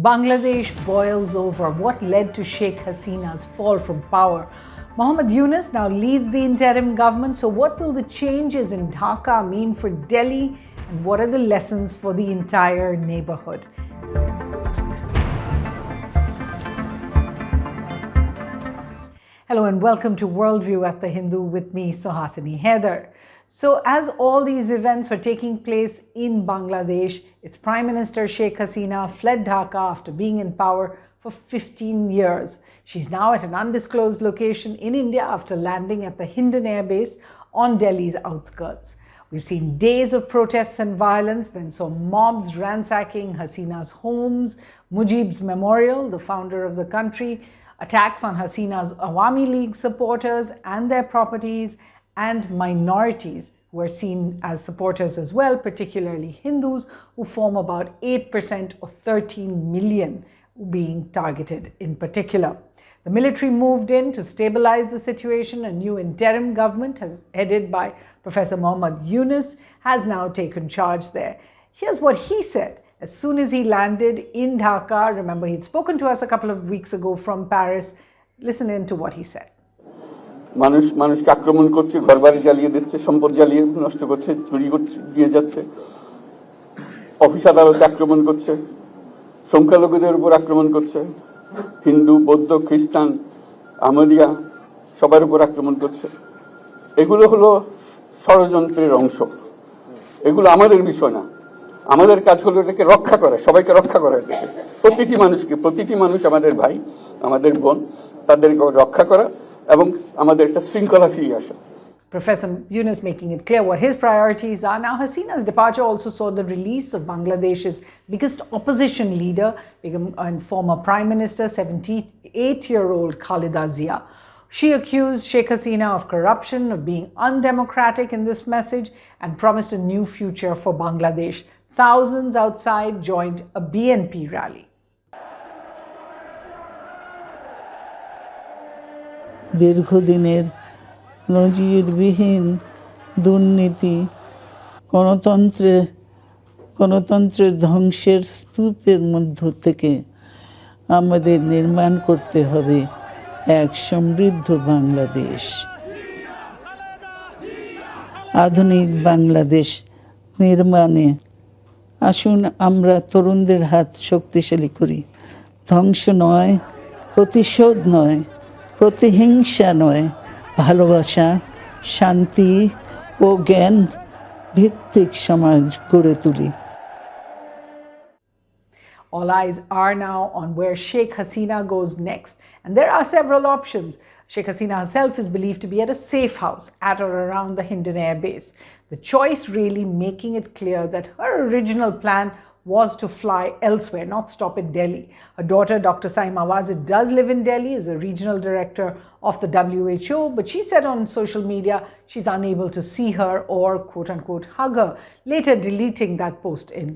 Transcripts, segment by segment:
Bangladesh boils over. What led to Sheikh Hasina's fall from power? Muhammad Yunus now leads the interim government. So what will the changes in Dhaka mean for Delhi? And what are the lessons for the entire neighbourhood? Hello and welcome to Worldview at the Hindu with me, Suhasini Haider. So as all these events were taking place in Bangladesh, its Prime Minister Sheikh Hasina fled Dhaka after being in power for 15 years. She's now at an undisclosed location in India after landing at the Hindon airbase on Delhi's outskirts. We've seen days of protests and violence, then saw mobs ransacking Hasina's homes, Mujib's memorial, the founder of the country, attacks on Hasina's Awami League supporters and their properties, and minorities who are seen as supporters as well, particularly Hindus, who form about 8% or 13 million being targeted in particular. The military moved in to stabilize the situation. A new interim government, headed by Professor Muhammad Yunus, has now taken charge there. Here's what he said as soon as he landed in Dhaka. Remember, he'd spoken to us a couple of weeks ago from Paris. Listen in to what he said. মানুষকে আক্রমণ করছে, ঘরবাড়ি জ্বালিয়ে দিচ্ছে, সম্পদ জ্বালিয়ে নষ্ট করছে, চুরি করছে, দিয়ে যাচ্ছে, অফিস আদালতে আক্রমণ করছে, সংখ্যালঘুদের উপর আক্রমণ করছে, হিন্দু, বৌদ্ধ, খ্রিস্টান, আহমদিয়া সবার উপর আক্রমণ করছে। এগুলো হলো ষড়যন্ত্রের অংশ। এগুলো আমাদের বিষয় না। আমাদের কাজ হলো এটাকে রক্ষা করা, সবাইকে রক্ষা করা। প্রতিটি মানুষ আমাদের ভাই, আমাদের বোন, তাদেরকে রক্ষা করা এবং আমাদের একটা শৃঙ্খলা ফিরিয়ে আসা। Professor Yunus making it clear what his priorities are. Now, Hasina's departure also saw the release of Bangladesh's biggest opposition leader and former Prime Minister, 78-year-old Khalida Zia. She accused Sheikh Hasina of corruption, of being undemocratic in this message, and promised a new future for Bangladesh. Thousands outside joined a BNP rally. দীর্ঘদিনের নজিরবিহীন দুর্নীতি, গণতন্ত্রের ধ্বংসের স্তূপের মধ্য থেকে আমাদের নির্মাণ করতে হবে এক সমৃদ্ধ বাংলাদেশ। আধুনিক বাংলাদেশ নির্মাণে আসুন আমরা তরুণদের হাত শক্তিশালী করি। ধ্বংস নয়, প্রতিশোধ নয়, প্রতিহিংসা নয়, ভালোবাসা, শান্তি ও জ্ঞান ভিত্তিক সমাজ গড়ে তুলি। All eyes are now on where Sheikh Hasina goes next. And there are several options. Sheikh Hasina herself is believed to be at a safe house at or around the Hindon Air Base. The choice really making it clear that her original plan was to fly elsewhere, not stop in Delhi. Her daughter, Dr. Saima Wazid, does live in Delhi, is a regional director of the WHO, but she said on social media she's unable to see her or quote-unquote hug her, later deleting that post in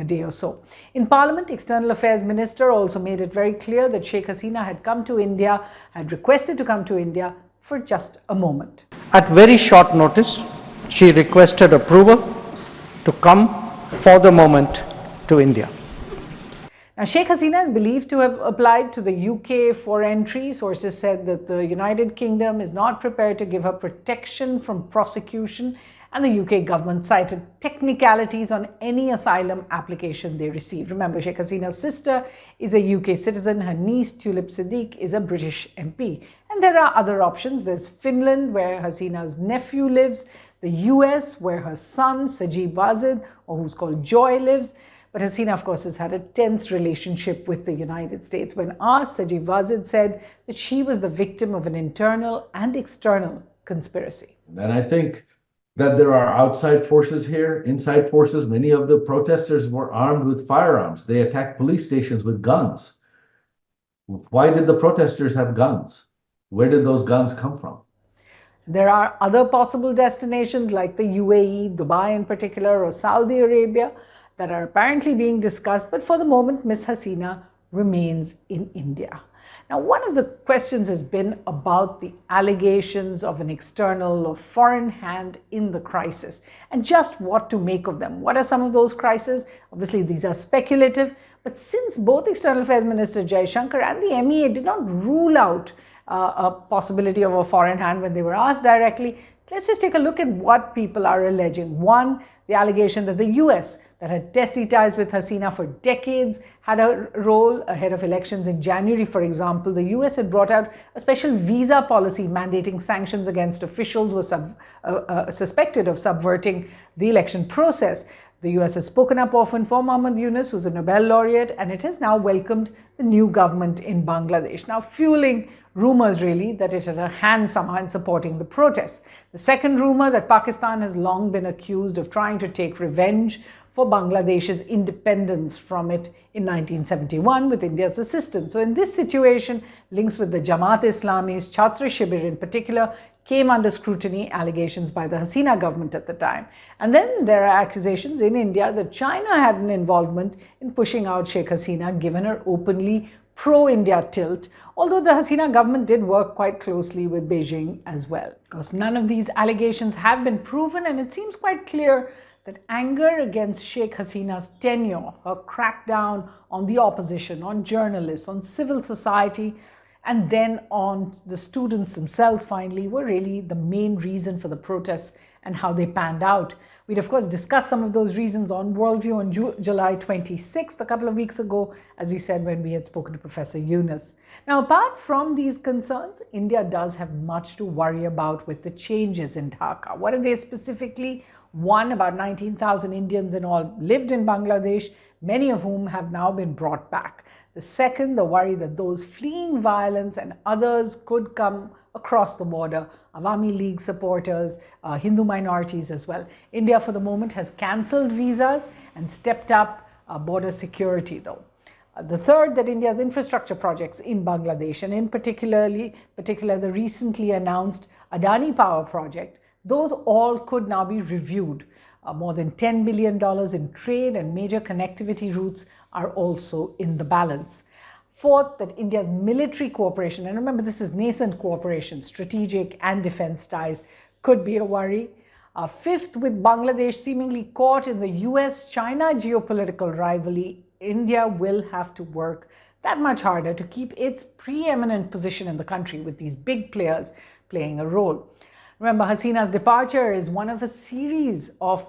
a day or so. In Parliament, External Affairs Minister also made it very clear that Sheikh Hasina had come to India, had requested to come to India for just a moment. At very short notice, she requested approval to come for the moment to India. Now, Sheikh Hasina is believed to have applied to the UK for entry. Sources said that the United Kingdom is not prepared to give her protection from prosecution, and the UK government cited technicalities on any asylum application they received. Remember, Sheikh Hasina's sister is a UK citizen. Her niece, Tulip Siddiq, is a British MP. And there are other options. There's Finland, where Hasina's nephew lives, the US, where her son, Sajib Wazid, or who's called Joy, lives. But Hasina, of course, has had a tense relationship with the United States. When asked, Sajib Wazid said that she was the victim of an internal and external conspiracy. And I think that there are outside forces here, inside forces. Many of the protesters were armed with firearms. They attacked police stations with guns. Why did the protesters have guns? Where did those guns come from? There are other possible destinations like the UAE, Dubai in particular, or Saudi Arabia that are apparently being discussed. But for the moment, Ms. Hasina remains in India. Now, one of the questions has been about the allegations of an external or foreign hand in the crisis and just what to make of them. What are some of those crises? Obviously, these are speculative, But since both External Affairs Minister Jaishankar and the MEA did not rule out a possibility of a foreign hand when they were asked directly, let's just take a look at what people are alleging. One, the allegation that the US, that had testy ties with Hasina for decades, had a role ahead of elections in January. For example, the US had brought out a special visa policy mandating sanctions against officials who were suspected of subverting the election process. The US has spoken up often for Muhammad Yunus, who's a Nobel laureate, and it has now welcomed the new government in Bangladesh, now fueling rumors really that it had a hand somehow in supporting the protests. The second rumor, that Pakistan has long been accused of trying to take revenge for Bangladesh's independence from it in 1971 with India's assistance. So in this situation, links with the Jamaat-e-Islami's Chhatra Shibir in particular came under scrutiny, allegations by the Hasina government at the time. And then there are accusations in India that China had an involvement in pushing out Sheikh Hasina, given her openly pro-India tilt, although the Hasina government did work quite closely with Beijing as well. Of course, none of these allegations have been proven, and it seems quite clear that anger against Sheikh Hasina's tenure, her crackdown on the opposition, on journalists, on civil society, and then on the students themselves finally, were really the main reason for the protests and how they panned out. We'd of course discussed some of those reasons on Worldview on July 26th, a couple of weeks ago, as we said when we had spoken to Professor Yunus. Now, apart from these concerns, India does have much to worry about with the changes in Dhaka. What are they specifically? One, about 19,000 Indians in all lived in Bangladesh, many of whom have now been brought back. The second, the worry that those fleeing violence and others could come across the border, Awami League supporters, Hindu minorities as well. India for the moment has cancelled visas and stepped up border security though. The third, that India's infrastructure projects in Bangladesh, and in particular the recently announced Adani Power project, those all could now be reviewed. More than $10 billion in trade and major connectivity routes are also in the balance. Fourth, that India's military cooperation, and remember this is nascent cooperation, strategic and defense ties, could be a worry. Fifth, with Bangladesh seemingly caught in the US-China geopolitical rivalry, India will have to work that much harder to keep its preeminent position in the country, with these big players playing a role. Remember, Hasina's departure is one of a series of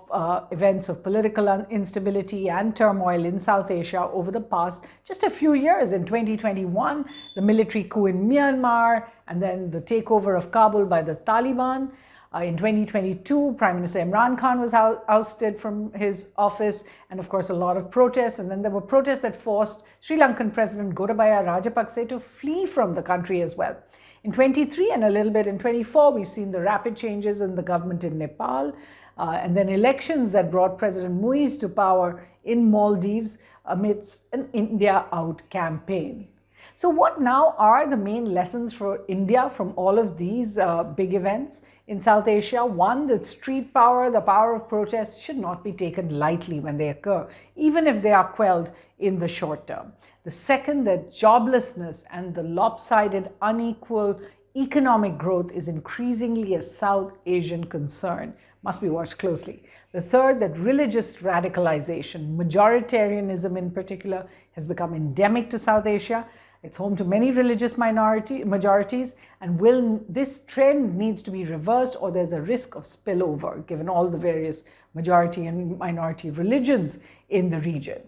events of political instability and turmoil in South Asia over the past just a few years. In 2021, the military coup in Myanmar, and then the takeover of Kabul by the Taliban. In 2022, Prime Minister Imran Khan was ousted from his office, and of course a lot of protests. And then there were protests that forced Sri Lankan President Gotabaya Rajapaksa to flee from the country as well. In 23 and a little bit in 24, we've seen the rapid changes in the government in Nepal, and then elections that brought President Muiz to power in Maldives amidst an India out campaign. So what now are the main lessons for India from all of these big events in South Asia? One, that street power, the power of protest, should not be taken lightly when they occur, even if they are quelled in the short term. The second, that joblessness and the lopsided, unequal economic growth is increasingly a South Asian concern, must be watched closely. The third, that religious radicalization, majoritarianism in particular, has become endemic to South Asia. It's home to many religious majorities, and this trend needs to be reversed, or there's a risk of spillover, given all the various majority and minority religions in the region.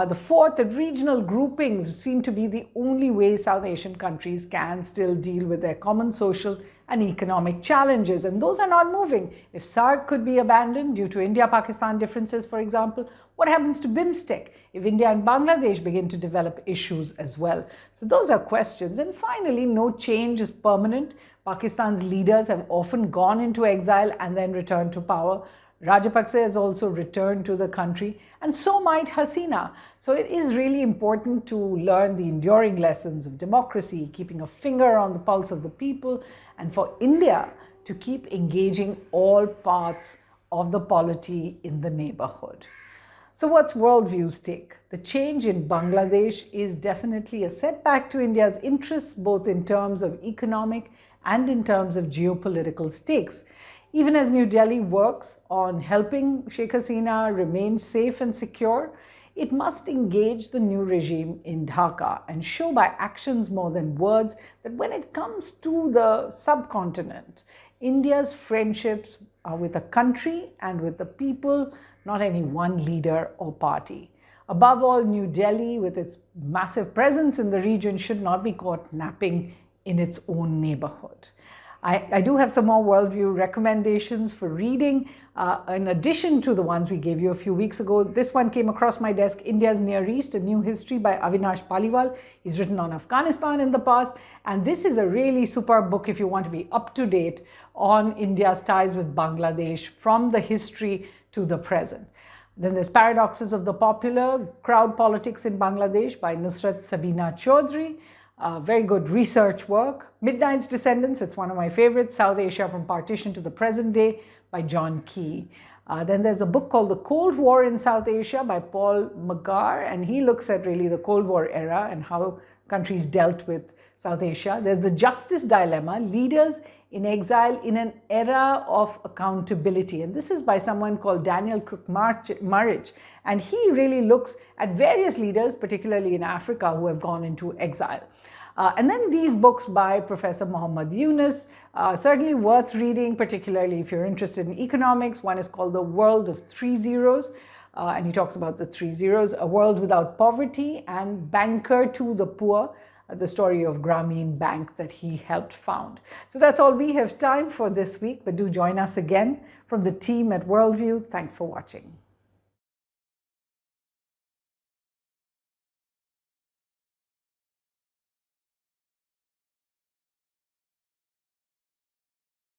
The fourth, that regional groupings seem to be the only way South Asian countries can still deal with their common social and economic challenges, and those are not moving. If SAARC could be abandoned due to India-Pakistan differences, for example, what happens to BIMSTEC if India and Bangladesh begin to develop issues as well? So those are questions. And finally, no change is permanent. Pakistan's leaders have often gone into exile and then returned to power. Rajapaksa has also returned to the country, and so might Hasina. So it is really important to learn the enduring lessons of democracy, keeping a finger on the pulse of the people, and for India to keep engaging all parts of the polity in the neighborhood. So what's Worldview's take? The change in Bangladesh is definitely a setback to India's interests, both in terms of economic and in terms of geopolitical stakes. Even as New Delhi works on helping Sheikh Hasina remain safe and secure, it must engage the new regime in Dhaka and show by actions more than words that when it comes to the subcontinent, India's friendships are with a country and with the people, not any one leader or party. Above all, New Delhi, with its massive presence in the region, should not be caught napping in its own neighborhood. I do have some more Worldview recommendations for reading. In addition to the ones we gave you a few weeks ago, this one came across my desk, India's Near East, A New History by Avinash Paliwal. He's written on Afghanistan in the past, and this is a really superb book if you want to be up to date on India's ties with Bangladesh from the history to the present. Then there's Paradoxes of the Popular, Crowd Politics in Bangladesh by Nusrat Sabina Chaudhry. Very good research work. Midnight's Descendants, it's one of my favorites, South Asia from Partition to the Present Day by John Key. Then there's a book called The Cold War in South Asia by Paul McGarr, and he looks at really the Cold War era and how countries dealt with South Asia. There's The Justice Dilemma, Leaders in Exile in an Era of Accountability. And this is by someone called Daniel Cook-Marich. And he really looks at various leaders, particularly in Africa, who have gone into exile. And then these books by Professor Muhammad Yunus, certainly worth reading, particularly if you're interested in economics. One is called The World of Three Zeros, and he talks about the three zeros, A World Without Poverty, and Banker to the Poor, the story of Grameen Bank that he helped found. So that's all we have time for this week, but do join us again from the team at Worldview. Thanks for watching.